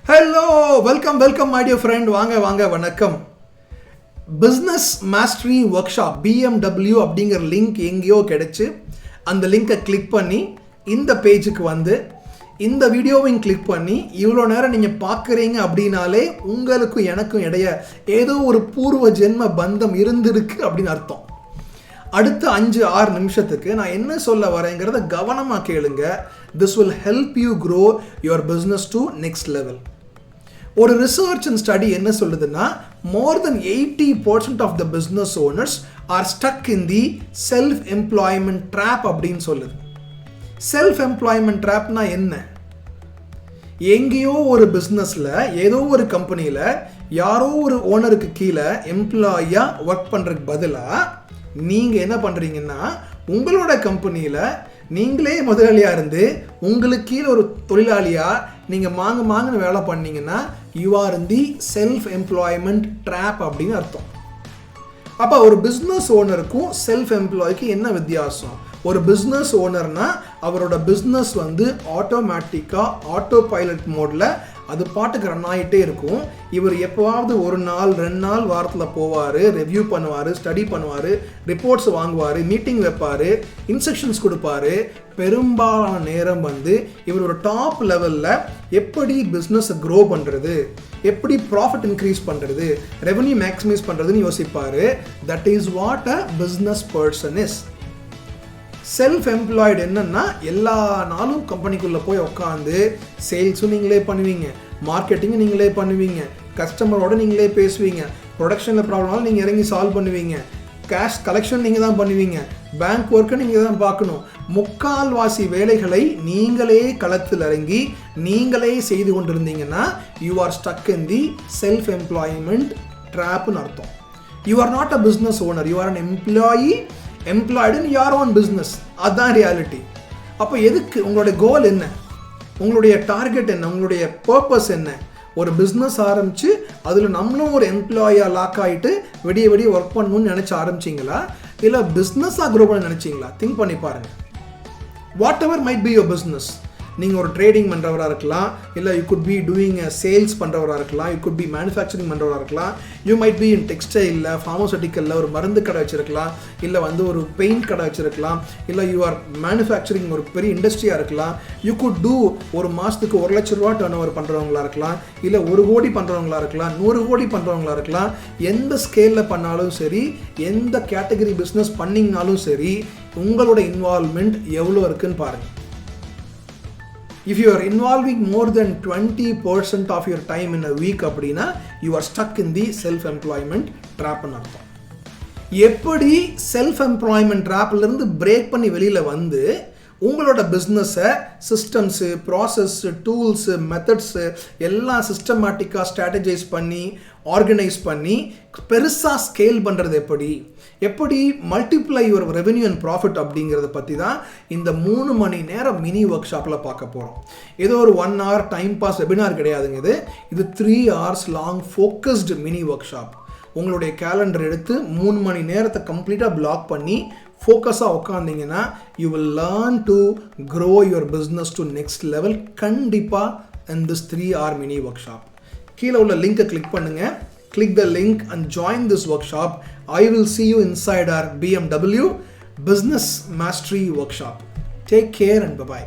Hello, welcome my dear friend. வாங்க வணக்கம். Business Mastery Workshop BMW அப்படிங்கிற லிங்க் எங்கேயோ கிடைச்சு அந்த லிங்கை கிளிக் பண்ணி இந்த பேஜுக்கு வந்து இந்த வீடியோவையும் கிளிக் பண்ணி இவ்வளோ நேரம் நீங்கள் பார்க்குறீங்க அப்படின்னாலே உங்களுக்கும் எனக்கும் இடையே ஏதோ ஒரு பூர்வ ஜென்ம பந்தம் இருந்திருக்கு அப்படின்னு அர்த்தம். அடுத்த 5-6 நிமிஷத்துக்கு நான் என்ன சொல்ல வரேங்கிறத கவனமாக கேளுங்க. This will help you grow your business to next level. ஒரு ரிசர்ச் அண்ட் ஸ்டடி என்ன சொல்லுதுன்னா more than 80% of the business owners are stuck in the self-employment trap அப்படின்னு சொல்லுது. self-employment trapனா என்ன? எங்கேயோ ஒரு பிஸ்னஸில் ஏதோ ஒரு கம்பெனியில் யாரோ ஒரு ஓனருக்கு கீழே எம்ப்ளாயியாக ஒர்க் பண்ணுறதுக்கு பதிலாக நீங்கள் என்ன பண்ணுறீங்கன்னா உங்களோட கம்பெனியில் நீங்களே முதலாளியாக இருந்து உங்களுக்கு கீழே ஒரு தொழிலாளியாக நீங்கள் மாங்கன்னு வேலை பண்ணீங்கன்னா you are in the self employment drop அப்படின்னு அர்த்தம். அப்போ ஒரு பிஸ்னஸ் ஓனருக்கும் செல்ஃப் எம்ப்ளாய்க்கு என்ன வித்தியாசம்? ஒரு பிஸ்னஸ் ஓனர்னா அவரோட பிஸ்னஸ் வந்து ஆட்டோமேட்டிக்காக ஆட்டோ பைலட் மோடில் அது பாட்டுக்கு ரன் ஆகிட்டே இருக்கும். இவர் எப்போவாவது ஒரு நாள் 2 நாள் வாரத்தில் போவார், ரிவ்யூ பண்ணுவார், ஸ்டடி பண்ணுவார், ரிப்போர்ட்ஸ் வாங்குவார், மீட்டிங் வைப்பார், இன்ஸ்ட்ரக்ஷன்ஸ் கொடுப்பாரு. பெரும்பாலான நேரம் வந்து இவர் ஒரு டாப் லெவலில் எப்படி பிஸ்னஸை க்ரோ பண்ணுறது, எப்படி ப்ராஃபிட் இன்க்ரீஸ் பண்ணுறது, ரெவன்யூ மேக்ஸிமைஸ் பண்ணுறதுன்னு யோசிப்பார். That is what a business person is. Self employed என்னன்னா எல்லா நாளும் கம்பெனிக்குள்ளே போய் உட்காந்து சேல்ஸும் நீங்களே பண்ணுவீங்க, மார்க்கெட்டிங்கும் நீங்களே பண்ணுவீங்க, கஸ்டமரோட நீங்களே பேசுவீங்க, ப்ரொடக்ஷனில் ப்ராப்ளம்னாலும் நீங்கள் இறங்கி சால்வ் பண்ணுவீங்க, கேஷ் கலெக்ஷன் நீங்கள் தான் பண்ணுவீங்க, பேங்க் ஒர்க்கை நீங்கள் தான் பார்க்கணும். முக்கால்வாசி வேலைகளை நீங்களே களத்தில் இறங்கி நீங்களே செய்து கொண்டிருந்தீங்கன்னா you are stuck in the self employment ட்ராப்னு அர்த்தம். You are not a business owner, you are an employed in your own business. அதுதான் ரியாலிட்டி. அப்போ எதுக்கு உங்களுடைய கோல் என்ன, உங்களுடைய டார்கெட் என்ன, உங்களுடைய பர்பஸ் என்ன? ஒரு பிஸ்னஸ் ஆரம்பித்து அதில் நம்மளும் ஒரு எம்ப்ளாயாக லாக் ஆகிட்டு விடிய ஒர்க் பண்ணணும்னு நினச்சி ஆரம்பிச்சிங்களா, இல்லை பிஸ்னஸாக க்ரோ பண்ண நினச்சிங்களா? திங்க் பண்ணி பாருங்கள். Whatever might be your business. நீங்கள் ஒரு ட்ரேடிங் பண்ணுறவராக இருக்கலாம், இல்லை you could be doing sales பண்ணுறவராக இருக்கலாம், யூ குட் பி மேனுஃபேக்சரிங் பண்ணுறவராக இருக்கலாம், யூ மைட் பி இன் டெக்ஸ்டைலில், ஃபார்மசூட்டிக்கலில் ஒரு மருந்து கடை வச்சுருக்கலாம், இல்லை வந்து ஒரு பெயிண்ட் கடை வச்சுருக்கலாம், இல்லை யூ ஆர் மேனுஃபேக்சரிங் ஒரு பெரிய இண்டஸ்ட்ரியாக இருக்கலாம். யூ குட் டூ ஒரு மாதத்துக்கு 1 லட்ச ரூபா டர்ன் ஓவர் பண்ணுறவங்களா இருக்கலாம், இல்லை 1 கோடி பண்ணுறவங்களா இருக்கலாம், 100 கோடி பண்ணுறவங்களா இருக்கலாம். எந்த ஸ்கேலில் பண்ணாலும் சரி, எந்த கேட்டகரி பிஸ்னஸ் பண்ணிங்கனாலும் சரி, உங்களோட இன்வால்மெண்ட் எவ்வளோ இருக்குன்னு பாருங்கள். If you are involving more than 20% of your time in a week அப்படின்னா you are stuck in the self-employment trap ன்னு அர்த்தம். எப்படி செல்ஃப்-எம்ப்ளாய்மெண்ட் ட்ராப்லேருந்து பிரேக் பண்ணி வெளியில் வந்து உங்களோட பிஸ்னஸை சிஸ்டம்ஸு, ப்ராசஸ்ஸு, டூல்ஸு, மெத்தட்ஸு எல்லாம் சிஸ்டமேட்டிக்காக ஸ்ட்ராட்டஜைஸ் பண்ணி ஆர்கனைஸ் பண்ணி பெருசாக ஸ்கேல் பண்ணுறது எப்படி multiply your revenue and profit அப்படிங்கிறத பற்றி தான் இந்த 3 மணி நேரம் மினி ஒர்க் ஷாப்பில் பார்க்க போகிறோம். ஏதோ ஒரு 1 hour டைம் பாஸ் வெபினார் கிடையாதுங்க. இது 3 hours long focused mini workshop. உங்களுடைய கேலண்டர் எடுத்து 3 மணி நேரத்தை கம்ப்ளீட்டாக பிளாக் பண்ணி ஃபோக்கஸாக உட்காந்திங்கன்னா you will learn to grow your business to next level. கண்டிப்பாக in this 3 hour mini workshop. கீழே உள்ள லிங்கை கிளிக் பண்ணுங்கள். Click the link and join this workshop. I will see you inside our BMW Business Mastery Workshop. Take care and bye-bye.